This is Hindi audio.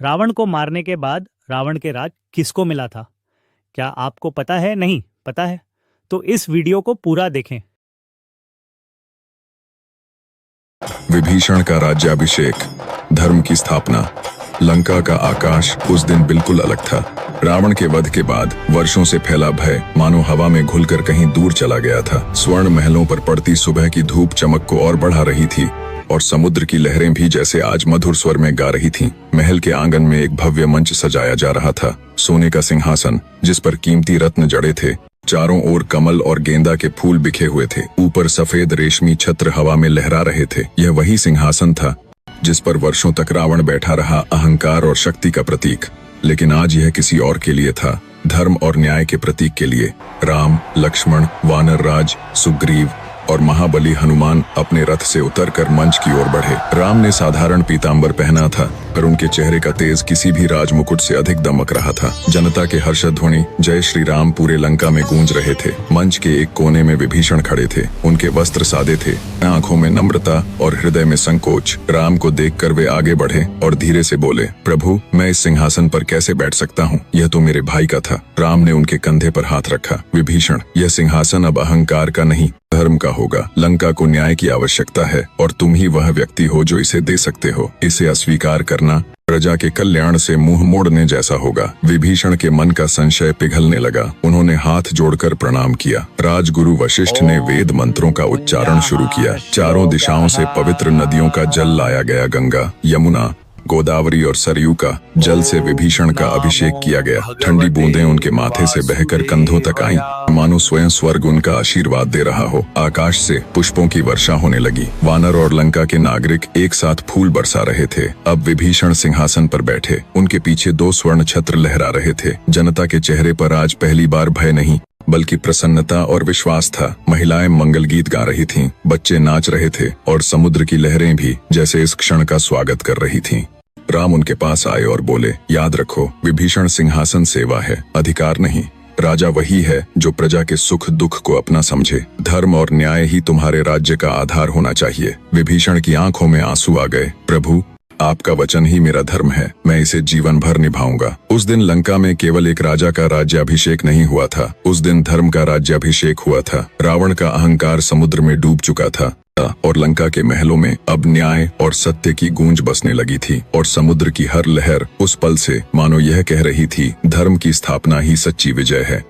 रावण को मारने के बाद रावण के राज किसको मिला था? क्या आपको पता है? नहीं पता है तो इस वीडियो को पूरा देखें। विभीषण का राज्याभिषेक, धर्म की स्थापना। लंका का आकाश उस दिन बिल्कुल अलग था। रावण के वध के बाद वर्षों से फैला भय मानो हवा में घुलकर कहीं दूर चला गया था। स्वर्ण महलों पर पड़ती सुबह की धूप चमक को और बढ़ा रही थी और समुद्र की लहरें भी जैसे आज मधुर स्वर में गा रही थीं। महल के आंगन में एक भव्य मंच सजाया जा रहा था। सोने का सिंहासन जिस पर कीमती रत्न जड़े थे, चारों ओर कमल और गेंदा के फूल बिखे हुए थे। ऊपर सफेद रेशमी छत्र हवा में लहरा रहे थे। यह वही सिंहासन था जिस पर वर्षों तक रावण बैठा रहा, अहंकार और शक्ति का प्रतीक। लेकिन आज यह किसी और के लिए था, धर्म और न्याय के प्रतीक के लिए। राम, लक्ष्मण, वानर राज, सुग्रीव और महाबली हनुमान अपने रथ से उतरकर मंच की ओर बढ़े। राम ने साधारण पीतांबर पहना था, पर उनके चेहरे का तेज किसी भी राजमुकुट से अधिक दमक रहा था। जनता के हर्षध्वनि जय श्री राम पूरे लंका में गूंज रहे थे। मंच के एक कोने में विभीषण खड़े थे। उनके वस्त्र सादे थे, आंखों में नम्रता और हृदय में संकोच। राम को देखकर वे आगे बढ़े और धीरे से बोले, प्रभु, मैं इस सिंहासन पर कैसे बैठ सकता हूँ? यह तो मेरे भाई का था। राम ने उनके कंधे पर हाथ रखा। विभीषण, यह सिंहासन अब अहंकार का नहीं, धर्म का होगा। लंका को न्याय की आवश्यकता है और तुम ही वह व्यक्ति हो जो इसे दे सकते हो। इसे अस्वीकार करना प्रजा के कल्याण से मुंह मोड़ने जैसा होगा। विभीषण के मन का संशय पिघलने लगा। उन्होंने हाथ जोड़कर प्रणाम किया। राजगुरु वशिष्ठ ने वेद मंत्रों का उच्चारण शुरू किया। चारों दिशाओं से पवित्र नदियों का जल लाया गया। गंगा, यमुना, गोदावरी और सरयू का जल से विभीषण का अभिषेक किया गया। ठंडी बूंदें उनके माथे से बहकर कंधों तक आईं, मानो स्वयं स्वर्ग उनका आशीर्वाद दे रहा हो। आकाश से पुष्पों की वर्षा होने लगी। वानर और लंका के नागरिक एक साथ फूल बरसा रहे थे। अब विभीषण सिंहासन पर बैठे। उनके पीछे 2 स्वर्ण छत्र लहरा रहे थे। जनता के चेहरे पर आज पहली बार भय नहीं बल्कि प्रसन्नता और विश्वास था। महिलाएं मंगल गीत गा रही थीं, बच्चे नाच रहे थे और समुद्र की लहरें भी जैसे इस क्षण का स्वागत कर रही थीं। राम उनके पास आए और बोले, याद रखो, विभीषण, सिंहासन सेवा है, अधिकार नहीं। राजा वही है जो प्रजा के सुख दुख को अपना समझे। धर्म और न्याय ही तुम्हारे राज्य का आधार होना चाहिए। विभीषण की आंखों में आंसू आ गए। प्रभु, आपका वचन ही मेरा धर्म है, मैं इसे जीवन भर निभाऊंगा। उस दिन लंका में केवल एक राजा का राज्याभिषेक नहीं हुआ था, उस दिन धर्म का राज्याभिषेक हुआ था। रावण का अहंकार समुद्र में डूब चुका था और लंका के महलों में अब न्याय और सत्य की गूंज बसने लगी थी। और समुद्र की हर लहर उस पल से मानो यह कह रही थी, धर्म की स्थापना ही सच्ची विजय है।